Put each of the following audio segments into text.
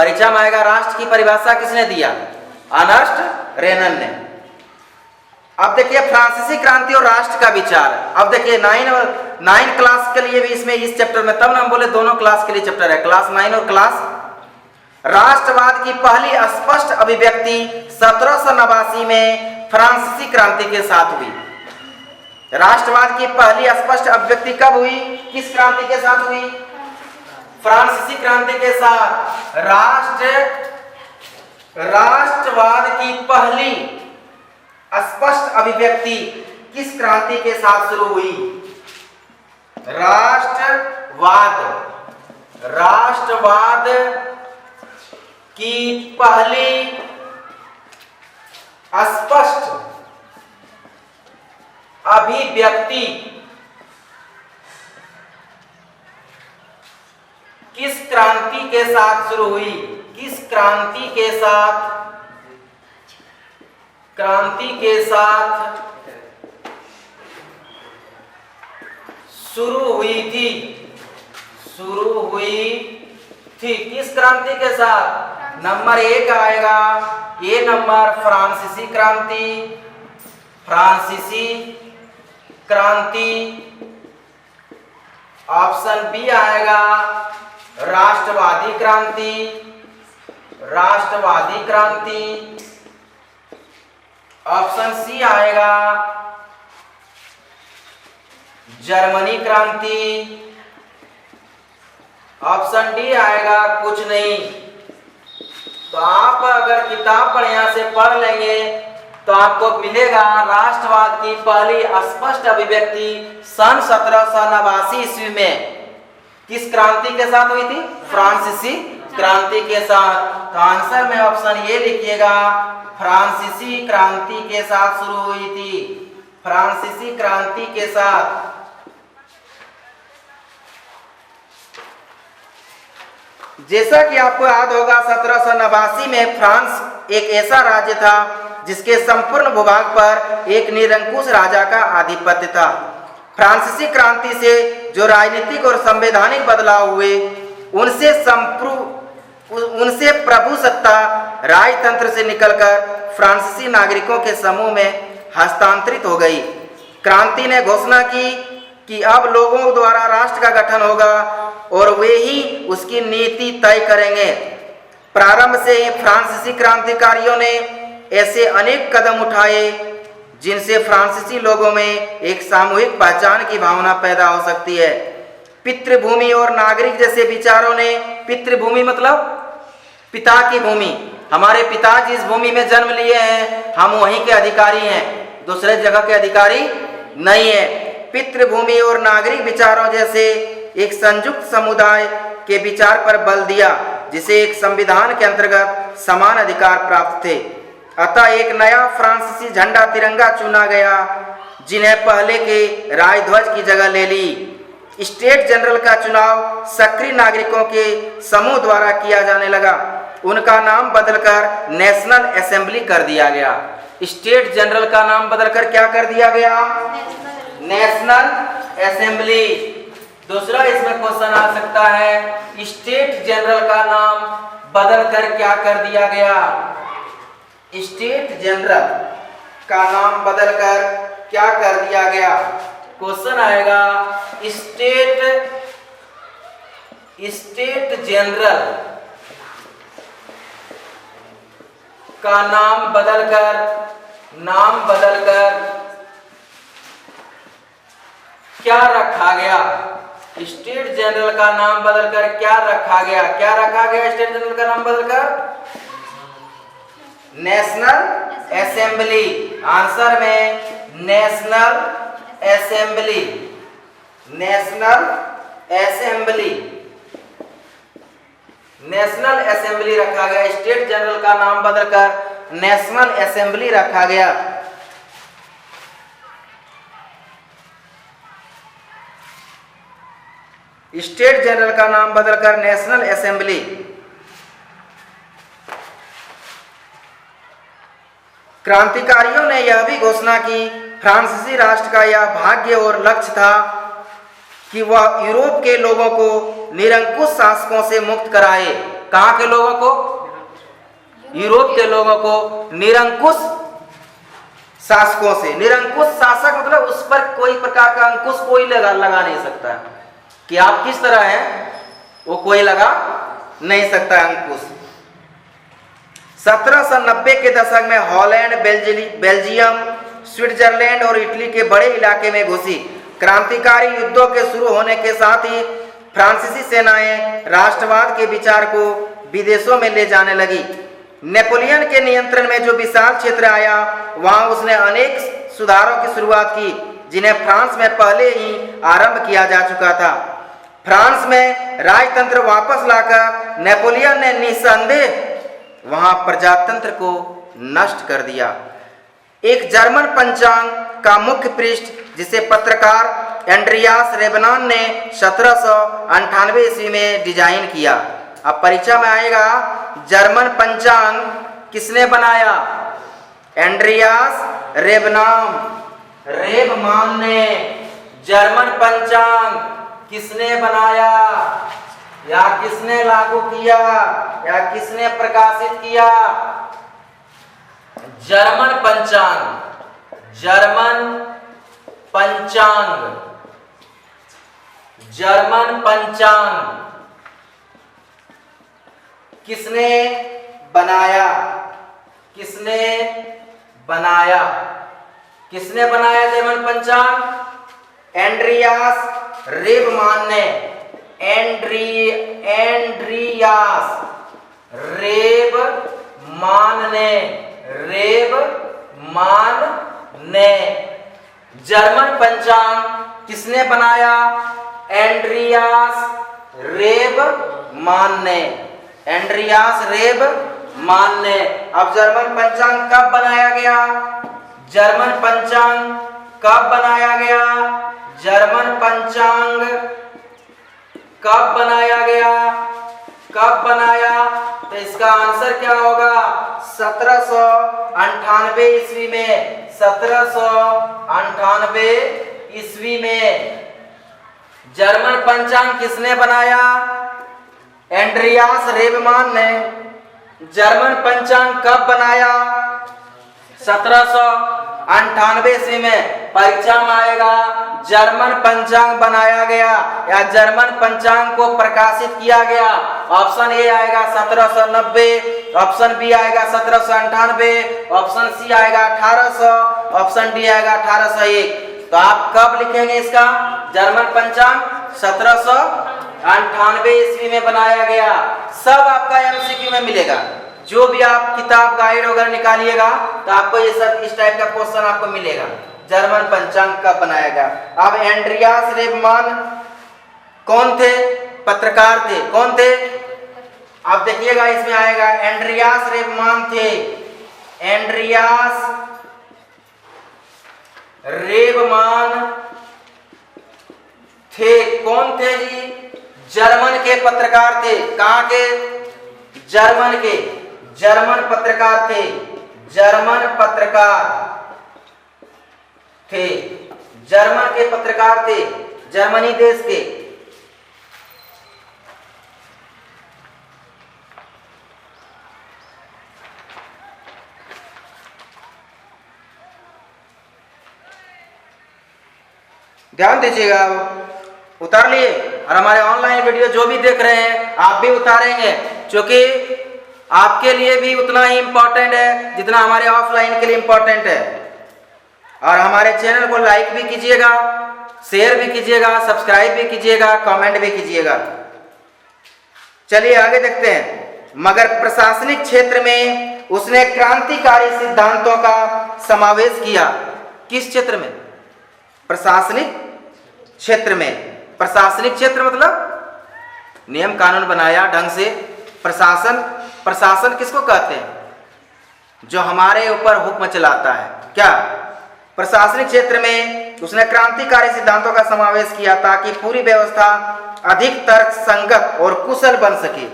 परीक्षा में आएगा। राष्ट्र की परिभाषा किसने दिया? अर्नेस्ट रेनन ने। अब देखिए फ्रांसीसी क्रांति और राष्ट्र का विचार। अब देखिए 9 क्लास के लिए भी इसमें इस चैप्टर में, तब ना हम बोले दोनों क्लास के लिए चैप्टर है, क्लास 9 और क्लास। राष्ट्रवाद की पहली स्पष्ट अभिव्यक्ति 1789 में फ्रांसीसी क्रांति के साथ हुई। राष्ट्रवाद की पहली स्पष्ट अभिव्यक्ति कब हुई? किस क्रांति के साथ हुई? फ्रांसीसी क्रांति के साथ। राष्ट्रवाद की पहली स्पष्ट अभिव्यक्ति किस क्रांति के साथ शुरू हुई? राष्ट्रवाद की पहली स्पष्ट अभिव्यक्ति किस क्रांति के साथ शुरू हुई? किस क्रांति के साथ शुरू हुई थी? किस क्रांति के साथ? नंबर 1 आएगा, ये नंबर फ्रांसीसी क्रांति। ऑप्शन बी आएगा राष्ट्रवादी क्रांति। ऑप्शन सी आएगा जर्मनी क्रांति। ऑप्शन डी आएगा कुछ नहीं। तो आप अगर किताब बढ़िया से पढ़ लेंगे तो आपको मिलेगा राष्ट्रवाद की पहली स्पष्ट अभिव्यक्ति सन 1789 ईस्वी में किस क्रांति के साथ हुई थी? फ्रांसीसी क्रांति के साथ। तो आंसर में ऑप्शन ये लिखिएगा, फ्रांसीसी क्रांति के साथ शुरू हुई थी। फ्रांसीसी क्रांति के साथ। जैसा कि आपको याद होगा 1789 में फ्रांस एक ऐसा राज्य था जिसके संपूर्ण भूभाग पर एक निरंकुश राजा का आधिपत्य था। फ्रांसीसी क्रांति से जो राजनीतिक और संवैधानिक बदलाव हुए उनसे प्रभुसत्ता राजतंत्र से निकलकर फ्रांसीसी नागरिकों के समूह में हस्तांतरित हो गई। क्रांति ने घोषणा की कि अब लोगों द्वारा राष्ट्र का गठन होगा और वे ही उसकी नीति तय करेंगे। प्रारंभ से ही फ्रांसीसी क्रांतिकारियों ने ऐसे अनेक कदम उठाए जिनसे फ्रांसीसी लोगों में एक सामूहिक पहचान की भावना पैदा हो सकती है। पितृभूमि और नागरिक जैसे विचारों ने, पितृभूमि मतलब पिता की भूमि, हमारे पिता जिस भूमि में जन्म लिए हैं हम वहीं के अधिकारी हैं, दूसरे जगह के अधिकारी नहीं है। पितृभूमि और नागरिक विचारों जैसे एक संयुक्त समुदाय के विचार पर बल दिया जिसे एक संविधान के अंतर्गत समान अधिकार प्राप्त थे। अतः एक नया फ्रांसीसी झंडा तिरंगा चुना गया जिन्हें पहले के राजध्वज की जगह ले ली। स्टेट जनरल का चुनाव सक्रिय नागरिकों के समूह द्वारा किया जाने लगा। उनका नाम बदलकर नेशनल असेंबली कर दिया गया। स्टेट जनरल का नाम बदलकर क्या कर दिया गया? National assembly. दूसरा इसमें क्वेश्चन आ सकता है, स्टेट जनरल का नाम बदलकर क्या कर दिया गया? स्टेट जनरल का नाम बदलकर क्या कर दिया गया? क्वेश्चन आएगा स्टेट जनरल का नाम बदलकर क्या रखा गया? स्टेट जनरल का नाम बदलकर क्या रखा गया? क्या रखा गया स्टेट जनरल का नाम बदलकर? National assembly. आंसर में नेशनल असेंबली। नेशनल असेंबली रखा गया। स्टेट जनरल का नाम बदलकर नेशनल असेंबली रखा गया। स्टेट जनरल का नाम बदलकर नेशनल असेंबली। क्रांतिकारियों ने यह भी घोषणा की फ्रांसीसी राष्ट्र का यह भाग्य और लक्ष्य था कि वह यूरोप के लोगों को निरंकुश शासकों से मुक्त कराए। कहाँ के लोगों को? यूरोप के लोगों को निरंकुश शासकों से। निरंकुश शासक मतलब उस पर कोई प्रकार का अंकुश कोई लगा नहीं सकता कि आप किस तरह हैं, वो कोई लगा नहीं सकता अंकुश। 1790 के दशक में हॉलैंड, बेल्जियम, स्विट्जरलैंड और इटली के बड़े इलाके में घुसी। क्रांतिकारी युद्धों के शुरू होने के साथ ही फ्रांसीसी सेनाएं राष्ट्रवाद के विचार को विदेशों में ले जाने लगी। नेपोलियन के नियंत्रण में जो विशाल क्षेत्र आया, वहां उसने अनेक सुधारों की शुरुआत की जिन्हें फ्रांस में पहले ही आरंभ किया जा चुका था। फ्रांस में राजतंत्र वापस लाकर नेपोलियन ने निसंदेह वहां प्रजातंत्र को नष्ट कर दिया। एक जर्मन पंचांग का मुख्य पृष्ठ जिसे पत्रकार एंड्रियास रेबनान ने 1798 ईस्वी में डिजाइन किया। अब परीक्षा में आएगा, जर्मन पंचांग किसने बनाया? एंड्रियास रेबमान ने। जर्मन पंचांग किसने बनाया या किसने लागू किया या किसने प्रकाशित किया? जर्मन पंचांग किसने बनाया? जर्मन पंचांग? एंड्रियास रेबमान ने। रेबमान ने जर्मन पंचांग किसने बनाया? एंड्रियास रेबमान ने। अब जर्मन पंचांग कब बनाया गया? जर्मन पंचांग कब बनाया तो इसका आंसर क्या होगा? 1798 ईस्वी में। 1798 ईस्वी में जर्मन पंचांग किसने बनाया? एंड्रियास रेबमान ने। जर्मन पंचांग कब बनाया? 1798 ईस्वी में। परीक्षा में आएगा, जर्मन पंचांग बनाया गया या जर्मन पंचांग को प्रकाशित किया गया? ऑप्शन ए आएगा 1790, ऑप्शन बी आएगा 1798, ऑप्शन सी आएगा 1800, ऑप्शन डी आएगा 1801। तो आप कब लिखेंगे इसका? जर्मन पंचांग 1798 ईस्वी में बनाया गया। सब आपका एमसीक्यू में मिलेगा। जो भी आप किताब गाइड वगैरह निकालिएगा तो आपको ये सब इस टाइप का क्वेश्चन आपको मिलेगा। जर्मन पंचांग कब बनाया गया? अब एंड्रियास रेबमान कौन थे? पत्रकार थे। कौन थे? आप देखिएगा, इसमें आएगा एंड्रियास रेबमान थे। एंड्रियास रेबमान थे। कौन थे जी? जर्मन के पत्रकार थे। कहां के? जर्मन के। जर्मन पत्रकार थे। जर्मन के पत्रकार थे, जर्मनी देश के। ध्यान दीजिएगा, उतार लिए। और हमारे ऑनलाइन वीडियो जो भी देख रहे हैं आप भी उतारेंगे, क्योंकि आपके लिए भी उतना ही इंपॉर्टेंट है जितना हमारे ऑफलाइन के लिए इंपॉर्टेंट है। और हमारे चैनल को लाइक भी कीजिएगा, शेयर भी कीजिएगा, सब्सक्राइब भी कीजिएगा, कमेंट भी कीजिएगा। चलिए आगे देखते हैं। मगर प्रशासनिक क्षेत्र में उसने क्रांतिकारी सिद्धांतों का समावेश किया। किस क्षेत्र में? प्रशासनिक क्षेत्र में। प्रशासनिक क्षेत्र मतलब नियम कानून बनाया ढंग से। प्रशासन किसको कहते हैं? जो हमारे ऊपर हुक्म चलाता है। क्या? प्रशासनिक क्षेत्र में उसने क्रांतिकारी सिद्धांतों का समावेश किया ताकि पूरी व्यवस्था अधिक तर्क संगत और कुशल बन सके।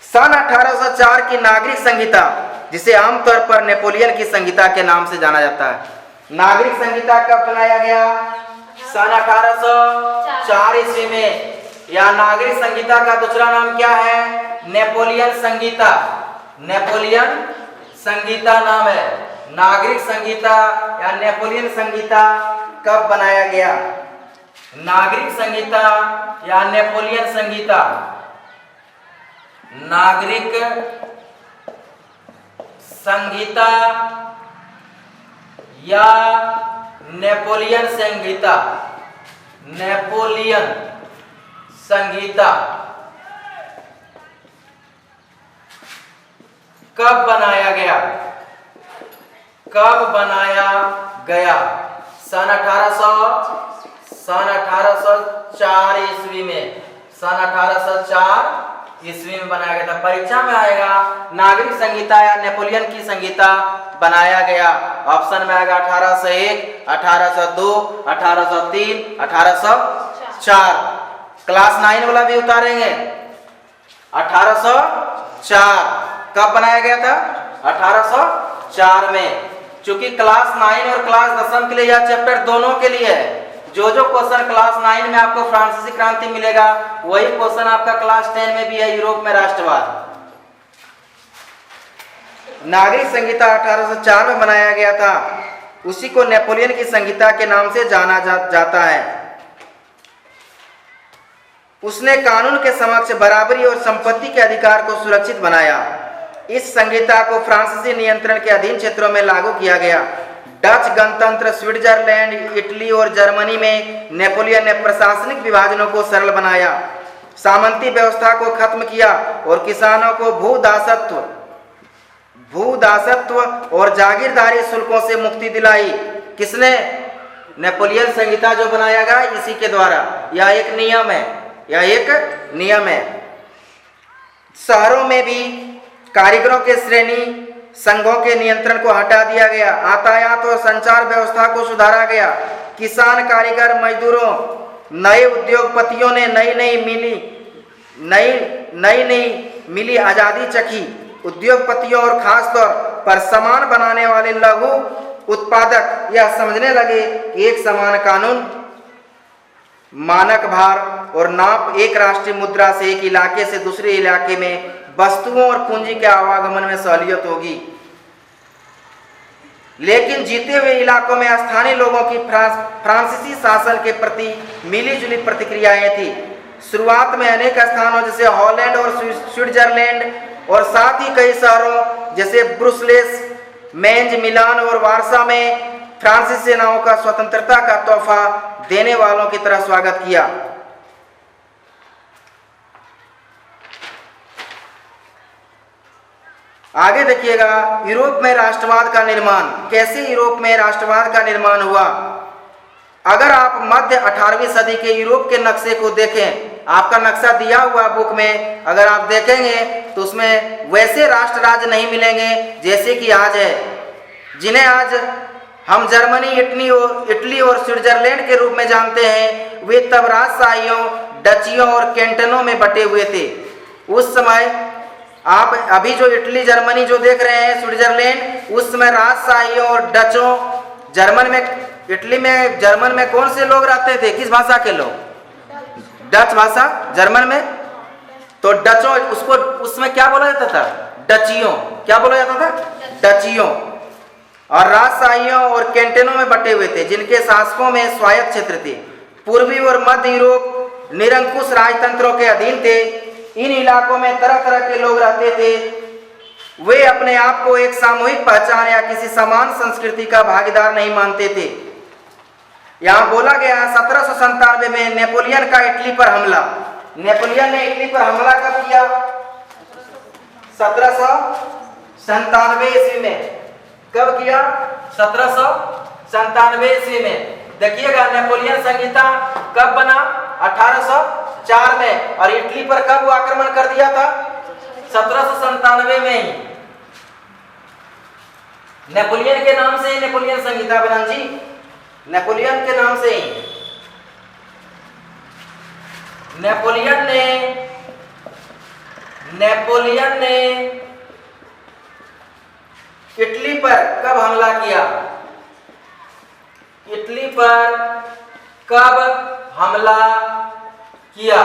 सन 1804 की नागरिक संहिता, जिसे आमतौर पर नेपोलियन की संहिता के नाम से जाना जाता है। नागरिक संहिता कब बनाया गया? सन 1804 ईस्वी में। या नागरिक संहिता का दूसरा नाम क्या है? नेपोलियन संहिता। नेपोलियन संहिता नाम है। नागरिक संहिता या नेपोलियन संहिता कब बनाया गया? नागरिक संहिता या नेपोलियन संहिता, नागरिक संहिता या नेपोलियन संहिता, नेपोलियन संहिता कब बनाया गया? कब बनाया गया? सन 1804 ईस्वी में, सन 1804 ईस्वी में बनाया गया था। परीक्षा में आएगा नागरिक संहिता या नेपोलियन की संहिता बनाया गया। ऑप्शन में आएगा 1801, 1802, 1803, 1804। क्लास 9 वाला भी उतारेंगे। 1804 कब बनाया गया था? 1804 में। चूंकि क्लास 9 और क्लास 10 के लिए यह चैप्टर दोनों के लिए है। जो क्वेश्चन क्लास 9 में आपको फ्रांसीसी क्रांति मिलेगा, वही क्वेश्चन आपका क्लास 10 में भी है, यूरोप में राष्ट्रवाद। नागरिक संहिता 1804 में बनाया गया था। उसी को नेपोलियन की संहिता के नाम से जाना जाता है। उसने कानून के समक्ष बराबरी और संपत्ति के अधिकार को सुरक्षित बनाया। इस संहिता को फ्रांसीसी नियंत्रण के अधीन क्षेत्रों में लागू किया गया। डच गणतंत्र, स्विट्जरलैंड, इटली और जर्मनी में नेपोलियन ने प्रशासनिक विभाजनों को सरल बनाया, सामंती व्यवस्था को खत्म किया और किसानों को भूदासत्व और जागीरदारी शुल्कों से मुक्ति दिलाई। किसने? नेपोलियन संहिता जो बनाया गया इसी के द्वारा। यह एक नियम है, यह एक नियम है। शहरों में भी कारीगरों के श्रेणी संघों के नियंत्रण को हटा दिया गया। यातायात और संचार व्यवस्था को सुधारा गया। किसान, कारीगर, मजदूरों, नए उद्योगपतियों ने नई मिली आजादी चखी। उद्योगपतियों और खासतौर पर सामान बनाने वाले लघु उत्पादक यह समझने लगे कि एक समान कानून, मानक भार और नाप, एक राष्ट्रीय मुद्रा से एक इलाके से दूसरे इलाके में वस्तुओं और पूंजी के आवागमन में सहूलियत होगी। लेकिन जीते हुए इलाकों में स्थानीय लोगों की फ्रांसीसी शासन के प्रति मिलीजुली प्रतिक्रियाएं थी। शुरुआत में अनेक स्थानों जैसे हॉलैंड और स्विट्जरलैंड और साथ ही कई शहरों जैसे ब्रुसेल्स, मेंज, मिलान और वारसा में फ्रांसीसी सेनाओं का स्वतंत्रता का तोहफा देने वालों की तरह स्वागत किया। आगे देखिएगा, यूरोप में राष्ट्रवाद का निर्माण। कैसे यूरोप में राष्ट्रवाद का निर्माण हुआ? अगर आप मध्य 18वीं सदी के यूरोप के नक्शे को देखें, आपका नक्शा दिया हुआ बुक में, अगर आप देखेंगे तो उसमें वैसे राष्ट्र राज्य नहीं मिलेंगे जैसे कि आज है, जिन्हें आज हम जर्मनी, इटली और स्विट्जरलैंड के रूप में जानते हैं। वे तब राजशाहियों, डचियों और कैंटनों में बटे हुए थे। उस समय आप अभी जो इटली, जर्मनी जो देख रहे हैं, स्विट्जरलैंड, उस समय राजशाहियों और डचों, जर्मन में, इटली में, जर्मन में कौन से लोग रहते थे? किस भाषा के लोग? डच भाषा। जर्मन में तो डचों, उसको उसमें क्या बोला जाता था? डचियों। क्या बोला जाता था? डचियों। और राजशाहियों और कैंटनों में बटे हुए थे, जिनके शासकों में स्वायत्त क्षेत्र थे। पूर्वी और मध्य यूरोप निरंकुश राजतंत्रों के अधीन थे। इन इलाकों में तरह तरह के लोग रहते थे। वे अपने आप को एक सामूहिक पहचान या किसी समान संस्कृति का भागीदार नहीं मानते थे। यहाँ बोला गया 1797 में नेपोलियन का इटली पर हमला। नेपोलियन ने इटली पर हमला कब किया? 1797 ईस्वी में। कब किया? 1797 ईस्वी में। देखिएगा, नेपोलियन संहिता कब बना? 1804 में। और इटली पर कब आक्रमण कर दिया था? 1797 में ही। नेपोलियन के नाम से ही नेपोलियन संहिता बना जी, नेपोलियन के नाम से ही। नेपोलियन ने इटली पर कब हमला किया? इटली पर कब हमला किया?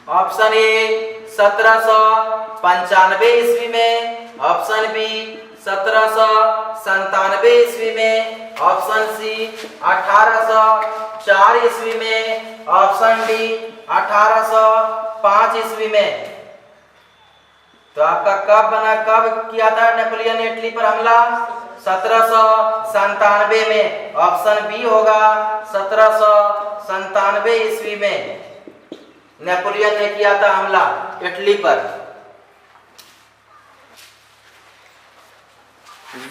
ऑप्शन ए 1795 ईस्वी में, ऑप्शन बी 1797 ईस्वी में, ऑप्शन सी 1804 ईस्वी में, ऑप्शन डी 1805 ईस्वी में। तो आपका कब बना, कब किया था नेपोलियन ने इटली पर हमला? 1797 में। ऑप्शन बी होगा 1797 ईस्वी में नेपोलियन ने किया था हमला इटली पर।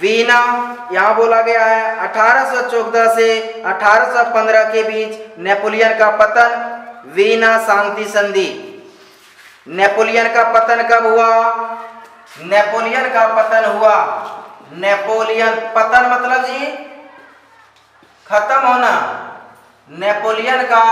वीना यहाँ बोला गया है 1814 से 1815 के बीच नेपोलियन का पतन, वीना शांति संधि। नेपोलियन का पतन कब हुआ? नेपोलियन का पतन हुआ, नेपोलियन पतन मतलब जी खत्म होना, नेपोलियन का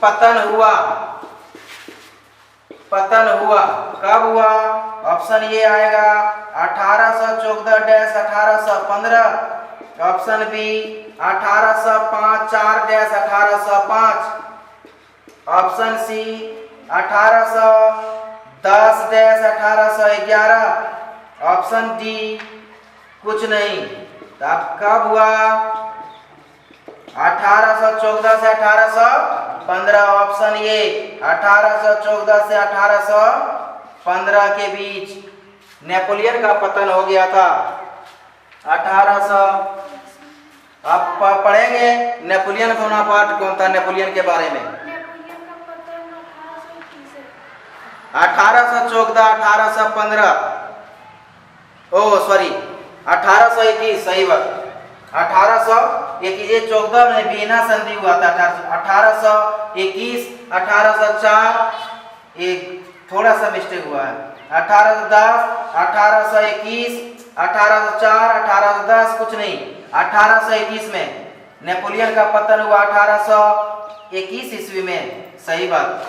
पतन हुआ, पतन हुआ कब हुआ? ऑप्शन ये आएगा 1814-1815, option B 1805-4-1805, option C 1810-1811, option D कुछ नहीं। तो अब कब हुआ? 1814 से 1815, ऑप्शन ये 1814 से 1815 के बीच नेपोलियन का पतन हो गया था। 1800 आप पढ़ेंगे नेपोलियन बोनापार्ट कौन था, नेपोलियन के बारे में। 1814 1815, ओ सॉरी 1821, सही बात। 1814 में वीना संधि हुआ था। 1821 1804 एक थोड़ा सा मिस्टेक हुआ है। 1810 1821 1804 1810 कुछ नहीं, 1821 में नेपोलियन का पतन हुआ। 1821 ईस्वी में, सही बात।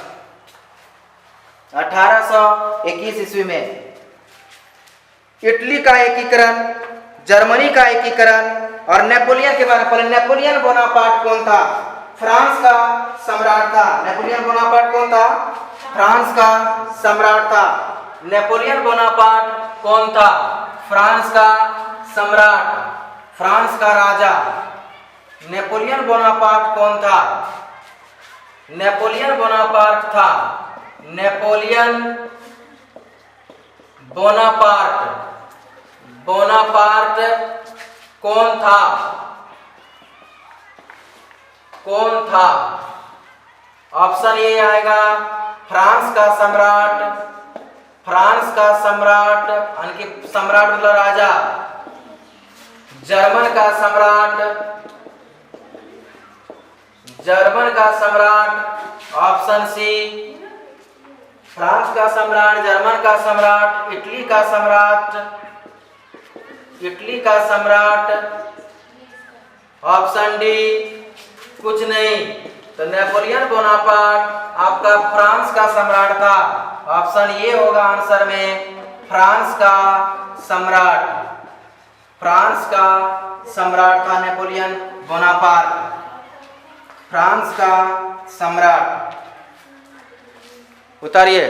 1821 ईस्वी में इटली का एकीकरण, जर्मनी का एकीकरण और नेपोलियन के बारे में। पहले नेपोलियन बोनापार्ट कौन था? फ्रांस का सम्राट था। नेपोलियन बोनापार्ट कौन था? फ्रांस का सम्राट था। नेपोलियन बोनापार्ट कौन था? फ्रांस का सम्राट, फ्रांस का राजा। नेपोलियन बोनापार्ट कौन था? नेपोलियन बोनापार्ट था, नेपोलियन बोनापार्ट। बोनापार्ट कौन था? कौन था? ऑप्शन ए आएगा फ्रांस का सम्राट, फ्रांस का सम्राट यानी कि सम्राट मतलब राजा। जर्मन का सम्राट, जर्मन का सम्राट, ऑप्शन सी फ्रांस का सम्राट, जर्मन का सम्राट, इटली का सम्राट, इटली का सम्राट, ऑप्शन डी कुछ नहीं। तो नेपोलियन बोनापार्ट आपका फ्रांस का सम्राट था। ऑप्शन ये होगा आंसर में, फ्रांस का सम्राट, फ्रांस का सम्राट था नेपोलियन बोनापार्ट, फ्रांस का सम्राट। उतारिए।